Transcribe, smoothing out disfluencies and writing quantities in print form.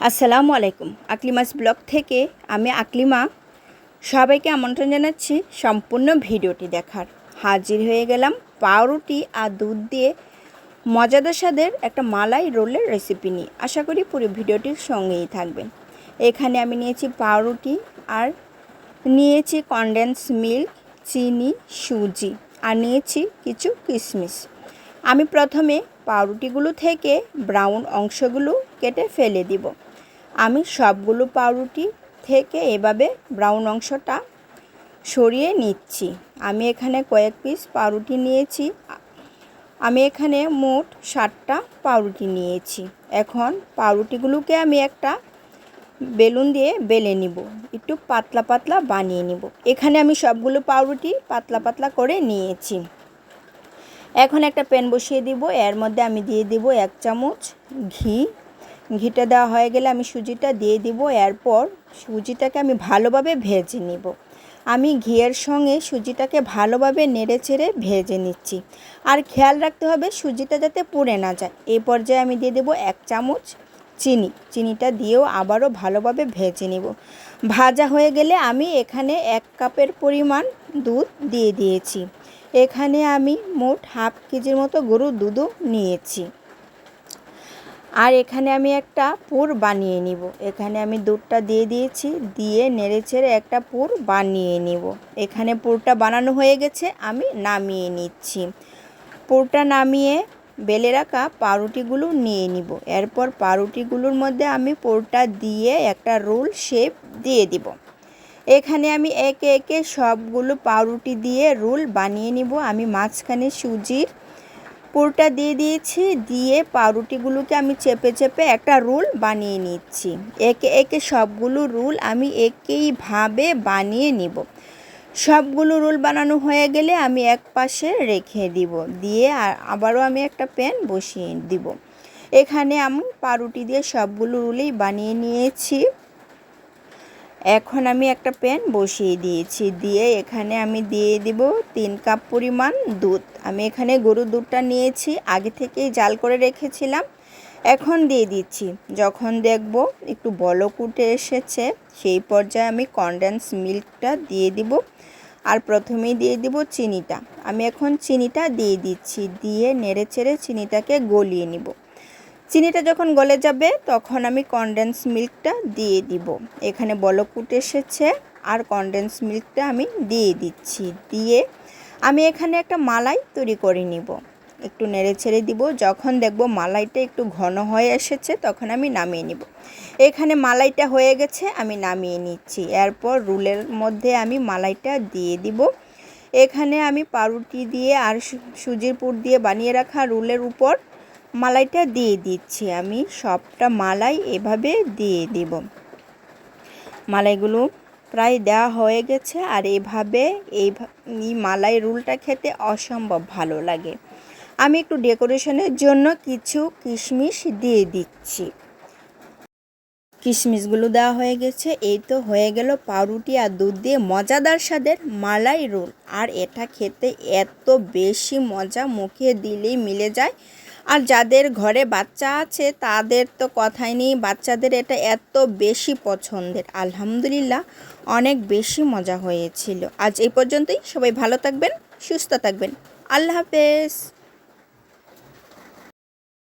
আসসালামু আলাইকুম। আকলিমাস ব্লগ থেকে আমি আকলিমা সবাইকে আমন্ত্রণ জানাচ্ছি সম্পূর্ণ ভিডিওটি দেখার। হাজির হয়ে গেলাম পাউরুটি আর দুধ দিয়ে মজাদার স্বাদের একটা মালাই রোলের রেসিপি নিয়ে। আশা করি পুরো ভিডিওটির সঙ্গেই থাকবেন। এখানে আমি নিয়েছি পাউরুটি আর নিয়েছি কনডেন্স মিল্ক, চিনি, সুজি আর নিয়েছি কিছু কিশমিশ। আমি প্রথমে পাউরুটিগুলো থেকে ব্রাউন অংশগুলো কেটে ফেলে দিব। আমি সবগুলো পাউরুটি থেকে এভাবে ব্রাউন অংশটা সরিয়ে নিচ্ছি। আমি এখানে কয়েক পিস পাউরুটি নিয়েছি। আমি এখানে মোট 60টা পাউরুটি নিয়েছি। এখন পাউরুটিগুলোকে আমি একটা বেলুন দিয়ে বেলে নিব, একটু পাতলা পাতলা বানিয়ে নিব। এখানে আমি সবগুলো পাউরুটি পাতলা পাতলা করে নিয়েছি। এখন একটা প্যান বসিয়ে দিব। এর মধ্যে আমি দিয়ে দিব 1 চামচ ঘি। ঘিটা দেওয়া হয়ে গেলে আমি সুজিটা দিয়ে দিব। এরপর সুজিটাকে আমি ভালোভাবে ভেজে নিব। আমি ঘিয়ের সঙ্গে সুজিটাকে ভালোভাবে নেড়েচেড়ে ভেজে নিচ্ছি। আর খেয়াল রাখতে হবে সুজিটা যাতে পুড়ে না যায়। এই পর্যায়ে আমি দিয়ে দেব 1 চামচ চিনি। চিনিটা দিয়েও আবারও ভালোভাবে ভেজে নিব। ভাজা হয়ে গেলে আমি এখানে 1 কাপের পরিমাণ দুধ দিয়ে দিয়েছি। এখানে আমি মোট হাফ কেজির মতো গরুর দুধও নিয়েছি। আর এখানে আমি একটা পুর বানিয়ে নিব। এখানে আমি দুধটা দিয়ে দিয়েছি, দিয়ে নেড়েচেড়ে একটা পুর বানিয়ে নিব। এখানে পুরটা বানানো হয়ে গেছে, আমি নামিয়ে নিচ্ছি। পুরটা নামিয়ে বেলে রাখা পাউরুটিগুলো নিয়ে নিব। এরপর পাউরুটিগুলোর মধ্যে আমি পুরটা দিয়ে একটা রোল শেপ দিয়ে দিব। এখানে আমি একে একে সবগুলো পাউরুটি দিয়ে রোল বানিয়ে নিব। আমি মাঝখানে সুজির পুরটা দিয়ে দিয়েছি, দিয়ে পাউরুটিগুলোকে আমি চেপে চেপে একটা রোল বানিয়ে নিচ্ছি। একে একে সবগুলো রোল আমি একইভাবে বানিয়ে নিব। সবগুলো রোল বানানো হয়ে গেলে আমি এক পাশে রেখে দিব, দিয়ে আবারও আমি একটা প্যান বসিয়ে দিব। এখানে আমি পাউরুটি দিয়ে সবগুলো রোলই বানিয়ে নিয়েছি। এখন আমি একটা প্যান বসিয়ে দিয়েছি, দিয়ে এখানে আমি দিয়ে দিব 3 কাপ পরিমাণ দুধ। আমি এখানে গরুর দুধটা নিয়েছি, আগে থেকেই জাল করে রেখেছিলাম। এখন দিয়ে দিচ্ছি। যখন দেখব একটু বলক উঠে এসেছে, সেই পর্যায়ে আমি কনডেন্স মিল্কটা দিয়ে দিব। আর প্রথমেই দিয়ে দিব চিনিটা। আমি এখন চিনিটা দিয়ে দিচ্ছি, দিয়ে নেড়েচেড়ে চিনিটাকে গলিয়ে নিব। চিনিটা যখন গলে যাবে তখন আমি কনডেন্স মিল্কটা দিয়ে দিব। এখানে বলক উঠে এসেছে আর কনডেন্স মিল্কটা আমি দিয়ে দিচ্ছি। দিয়ে আমি এখানে একটা মালাই তৈরি করে নিব। একটু নেড়ে ছেড়ে দিব। যখন দেখব মালাইটা একটু ঘন হয়ে এসেছে তখন আমি নামিয়ে নিব। এখানে মালাইটা হয়ে গেছে, আমি নামিয়ে নিচ্ছি। এরপর রোলের মধ্যে আমি মালাইটা দিয়ে দিব। এখানে আমি পাউরুটি দিয়ে আর সুজির পুর দিয়ে বানিয়ে রাখা রোলের উপর মালাইটা দিয়ে দিচ্ছি। আমি সবটা মালাই এভাবে দিয়ে দিব। মালাইগুলো প্রায় দেওয়া হয়ে গেছে। আর এভাবে এই মালাই রোলটা খেতে অসম্ভব ভালো লাগে। আমি একটু ডেকোরেশনের জন্য কিছু কিশমিশ দিয়ে দিচ্ছি। কিশমিশগুলো দেওয়া হয়ে গেছে। এই তো হয়ে গেল পাউরুটি আর দুধ দিয়ে মজাদার স্বাদের মালাই রোল। আর এটা খেতে এত বেশি মজা, মুখে দিলেই মিলে যায়। আর যাদের ঘরে বাচ্চা আছে তাদের তো কথাই নেই, বাচ্চাদের এটা এত বেশি পছন্দের। আলহামদুলিল্লাহ অনেক বেশি মজা হয়েছিল। আজ এই পর্যন্তই। সবাই ভালো থাকবেন, সুস্থ থাকবেন। আল্লাহ হাফেজ।